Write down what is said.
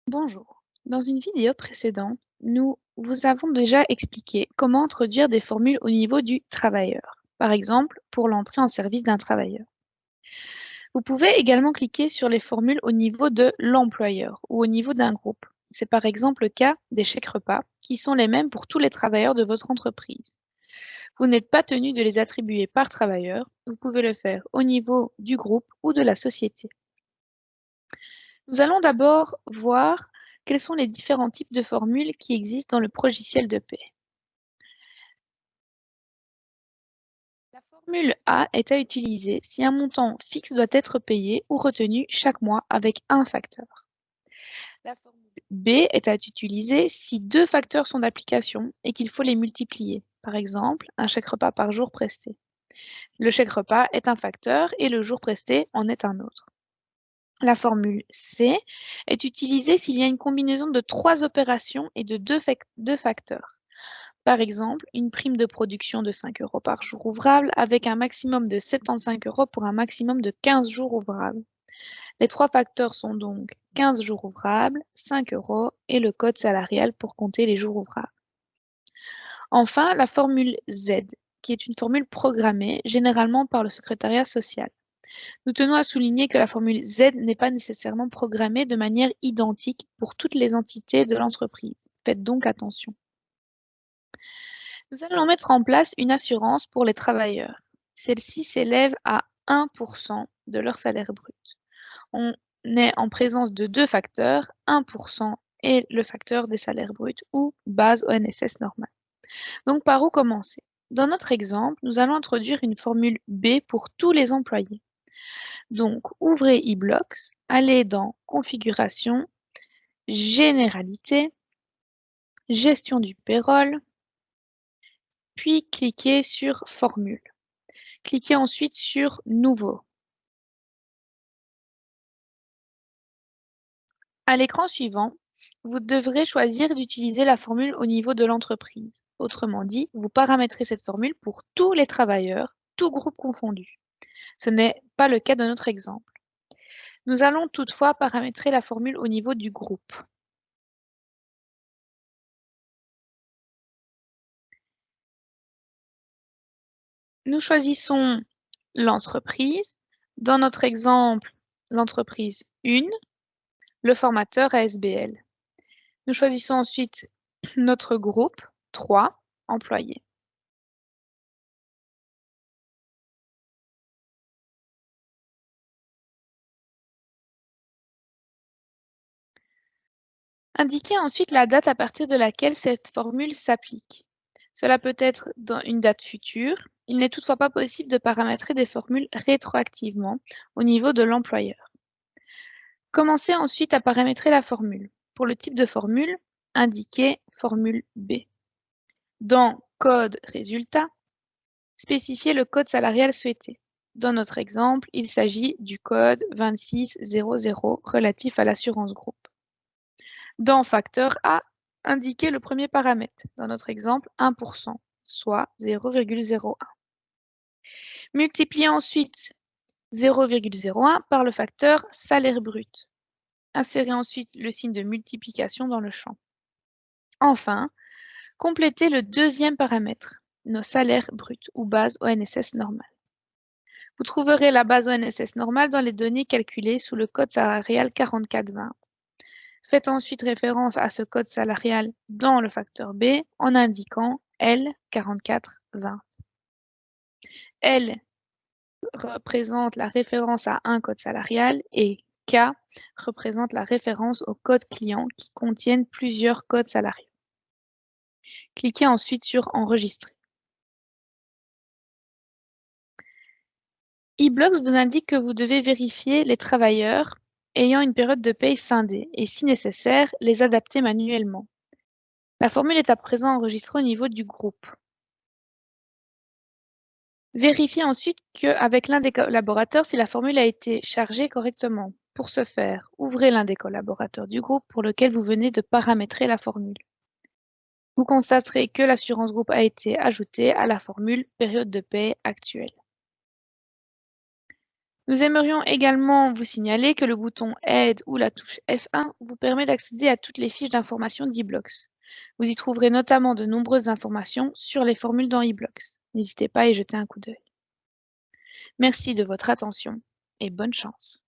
Bonjour. Dans une vidéo précédente, nous vous avons déjà expliqué comment introduire des formules au niveau du travailleur, par exemple pour l'entrée en service d'un travailleur. Vous pouvez également cliquer sur les formules au niveau de l'employeur ou au niveau d'un groupe. C'est par exemple le cas des chèques repas qui sont les mêmes pour tous les travailleurs de votre entreprise. Vous n'êtes pas tenu de les attribuer par travailleur, vous pouvez le faire au niveau du groupe ou de la société. Nous allons d'abord voir quels sont les différents types de formules qui existent dans le logiciel de paie. La formule A est à utiliser si un montant fixe doit être payé ou retenu chaque mois avec un facteur. La formule B est à utiliser si deux facteurs sont d'application et qu'il faut les multiplier. Par exemple, un chèque repas par jour presté. Le chèque repas est un facteur et le jour presté en est un autre. La formule C est utilisée s'il y a une combinaison de trois opérations et de deux facteurs. Par exemple, une prime de production de 5 € par jour ouvrable avec un maximum de 75 € pour un maximum de 15 jours ouvrables. Les trois facteurs sont donc 15 jours ouvrables, 5 € et le code salarial pour compter les jours ouvrables. Enfin, la formule Z, qui est une formule programmée généralement par le secrétariat social. Nous tenons à souligner que la formule Z n'est pas nécessairement programmée de manière identique pour toutes les entités de l'entreprise. Faites donc attention. Nous allons mettre en place une assurance pour les travailleurs. Celle-ci s'élève à 1% de leur salaire brut. On est en présence de deux facteurs, 1% et le facteur des salaires bruts ou base ONSS normale. Donc par où commencer? Dans notre exemple, nous allons introduire une formule B pour tous les employés. Donc, ouvrez eBlocks, allez dans Configuration, Généralité, Gestion du payroll, puis cliquez sur Formule. Cliquez ensuite sur Nouveau. À l'écran suivant, vous devrez choisir d'utiliser la formule au niveau de l'entreprise. Autrement dit, vous paramétrez cette formule pour tous les travailleurs, tous groupes confondus. Ce n'est pas le cas de notre exemple. Nous allons toutefois paramétrer la formule au niveau du groupe. Nous choisissons l'entreprise. Dans notre exemple, l'entreprise 1, le formateur ASBL. Nous choisissons ensuite notre groupe 3, employés. Indiquez ensuite la date à partir de laquelle cette formule s'applique. Cela peut être dans une date future. Il n'est toutefois pas possible de paramétrer des formules rétroactivement au niveau de l'employeur. Commencez ensuite à paramétrer la formule. Pour le type de formule, indiquez formule B. Dans Code résultat, spécifiez le code salarial souhaité. Dans notre exemple, il s'agit du code 2600 relatif à l'assurance groupe. Dans Facteur A, indiquez le premier paramètre. Dans notre exemple, 1%, soit 0,01. Multipliez ensuite 0,01 par le facteur salaire brut. Insérez ensuite le signe de multiplication dans le champ. Enfin, complétez le deuxième paramètre, nos salaires bruts ou base ONSS normale. Vous trouverez la base ONSS normale dans les données calculées sous le code salarial 4420. Faites ensuite référence à ce code salarial dans le facteur B en indiquant L4420. L représente la référence à un code salarial et K représente la référence au code client qui contiennent plusieurs codes salariaux. Cliquez ensuite sur Enregistrer. eBlocks vous indique que vous devez vérifier les travailleurs ayant une période de paye scindée et, si nécessaire, les adapter manuellement. La formule est à présent enregistrée au niveau du groupe. Vérifiez ensuite qu'avec l'un des collaborateurs si la formule a été chargée correctement. Pour ce faire, ouvrez l'un des collaborateurs du groupe pour lequel vous venez de paramétrer la formule. Vous constaterez que l'assurance groupe a été ajoutée à la formule période de paie actuelle. Nous aimerions également vous signaler que le bouton Aide ou la touche F1 vous permet d'accéder à toutes les fiches d'information d'eBlocks. Vous y trouverez notamment de nombreuses informations sur les formules dans eBlocks. N'hésitez pas à y jeter un coup d'œil. Merci de votre attention et bonne chance.